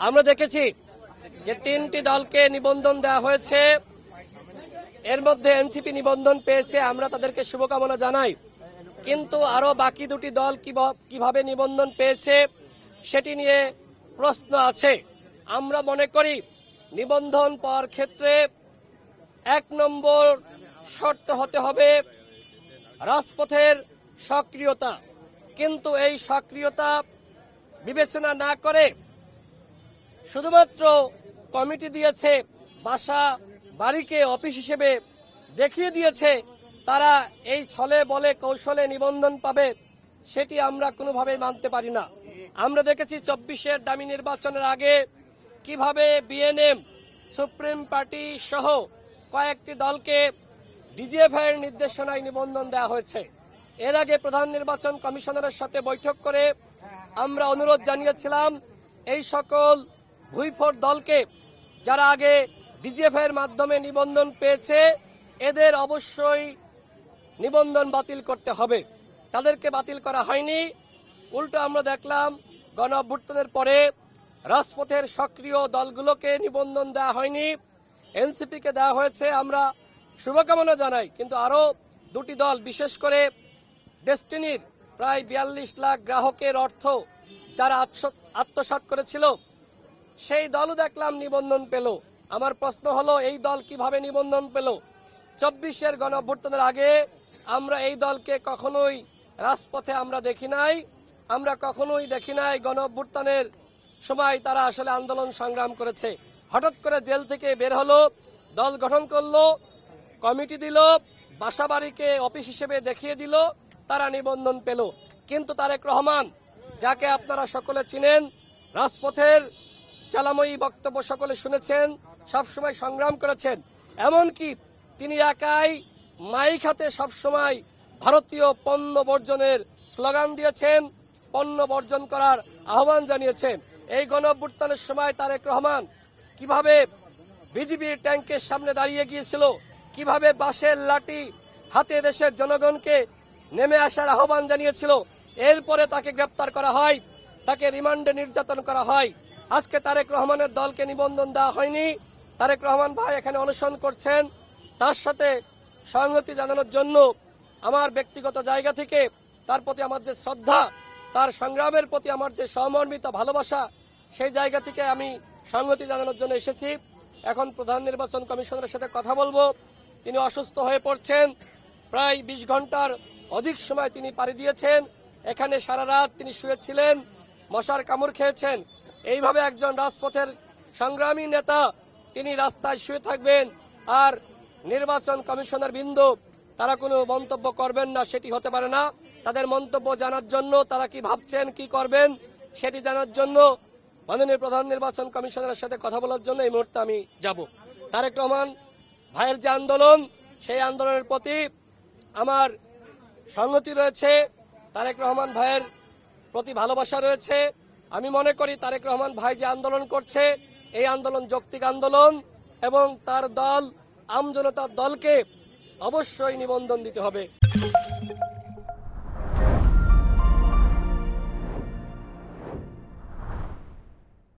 আমরা দেখেছি যে 3টি দলকে নিবন্ধন দেওয়া হয়েছে, এর মধ্যে এনসিপি নিবন্ধন পেয়েছে, আমরা তাদেরকে শুভকামনা জানাই। কিন্তু আরো বাকি 2টি দল কিভাবে নিবন্ধন পেয়েছে সেটি নিয়ে প্রশ্ন আছে। আমরা মনে করি নিবন্ধন পাওয়ার ক্ষেত্রে 1 নম্বর শর্ত হতে হবে রাজপথের সক্রিয়তা। কিন্তু এই সক্রিয়তা বিবেচনা না করে শুধুমাত্র কমিটি দিয়েছে, বাসা বাড়িকে অফিস হিসেবে দেখিয়ে দিয়েছে তারা এই ছলে বলে কৌশলে নিবন্ধন পাবে, সেটি আমরা কোনোভাবেই মানতে পারি না। আমরা দেখেছি 24-এর ডামি নির্বাচনের আগে কিভাবে বিএনএম, সুপ্রিম পার্টি সহ কয়েকটি দলকে ডিজিএফআই এর নির্দেশনায় নিবন্ধন দেওয়া হয়েছে। এর আগে প্রধান নির্বাচন কমিশনারের সাথে বৈঠক করে আমরা অনুরোধ জানিয়েছিলাম এই সকল ভুইফোর দলকে, যারা আগে ডিজিএফআই এর মাধ্যমে নিবন্ধন পেয়েছে, এদের অবশ্যই নিবন্ধন বাতিল করতে হবে। তাদেরকে বাতিল করা হয়নি, উল্টো আমরা দেখলাম গণ অভ্যুত্থানের পরে রাজপথের সক্রিয় দলগুলোকে নিবন্ধন দেওয়া হয়নি, এনসিপিকে দেওয়া হয়েছে। আমরা শুভকামনা জানাই। কিন্তু আরো 2টি দল, বিশেষ করে ডেস্টিনির প্রায় 42 লাখ গ্রাহকের অর্থ যারা আত্মসাৎ করেছিল, সেই দলও দেখলাম নিবন্ধন পেল। আমার প্রশ্ন হলো, এই দল কিভাবে নিবন্ধন পেল? 24-এর গণ অভ্যুত্থানের আগে আমরা এই দলকে কখনোই রাজপথে আমরা দেখি নাই। আমরা কখনোই দেখি নাই গণ অভ্যুত্থানের সময় তারা আসলে আন্দোলন সংগ্রাম করেছে। হঠাৎ করে জেল থেকে বের হলো, দল গঠন করলো, কমিটি দিল, বাসাবাড়িকে অফিস হিসেবে দেখিয়ে দিল, তারা নিবন্ধন পেল। কিন্তু তারেক রহমান, যাকে আপনারা সকলে চিনেন, রাজপথের চালাময়ী বক্তব্য সকলে শুনেছেন, সবসময় সংগ্রাম করেছেন, এমনকি তিনি একাই মাইক হাতে সবসময় ভারতীয় পণ্য বর্জনের স্লোগান দিয়েছেন, পণ্য বর্জন করার আহ্বান জানিয়েছেন। এই গণ অভ্যুত্থানের সময় তারেক রহমান কিভাবে বিজিবির ট্যাঙ্কের সামনে দাঁড়িয়ে গিয়েছিল, কিভাবে বাঁশের লাঠি হাতে দেশের জনগণকে নেমে আসার আহ্বান জানিয়েছিল। এরপরে তাকে গ্রেপ্তার করা হয়, তাকে রিমান্ডে নির্যাতন করা হয়। আজকে তারেক রহমানের দলকে নিবন্ধন দেওয়া হয়নি। তারেক রহমান ভাই এখানে অনশন করছেন, তার সাথে সংহতি জানানোর জন্য আমার ব্যক্তিগত জায়গা থেকে তার প্রতি আমার যে শ্রদ্ধা, তার সংগ্রামের প্রতি আমার যে সহমর্মিতা, ভালোবাসা, সেই জায়গা থেকে আমি সংহতি জানানোর জন্য এসেছি। এখন প্রধান নির্বাচন কমিশনারের সাথে কথা বলবো। তিনি অসুস্থ হয়ে পড়ছেন, প্রায় 20 ঘন্টার অধিক সময় তিনি পাড়ি দিয়েছেন। এখানে সারা রাত তিনি শুয়েছিলেন, মশার কামড় খেয়েছেন। এইভাবে একজন রাজপথের সংগ্রামী নেতা তিনি রাস্তায় শুয়ে থাকবেন আর নির্বাচন কমিশনার বিন্দু তারা কোনো মন্তব্য করবেন না, সেটি হতে পারে না। তাদের মন্তব্য জানার জন্য, তারা কি ভাবছেন, কি করবেন, সেটি জানার জন্য মাননীয় প্রধান নির্বাচন কমিশনারের সাথে কথা বলার জন্য এই মুহূর্তে আমি যাব। তারেক রহমান ভাইয়ের যে আন্দোলন, সেই আন্দোলনের প্রতি আমার সংহতি রয়েছে, তারেক রহমান ভাইয়ের প্রতি ভালোবাসা রয়েছে। আমি মনে করি তারেক রহমান ভাই যে আন্দোলন করছে, এই আন্দোলন যৌক্তিক আন্দোলন এবং তার দল আমজনতার দলকে অবশ্যই নিবন্ধন দিতে হবে।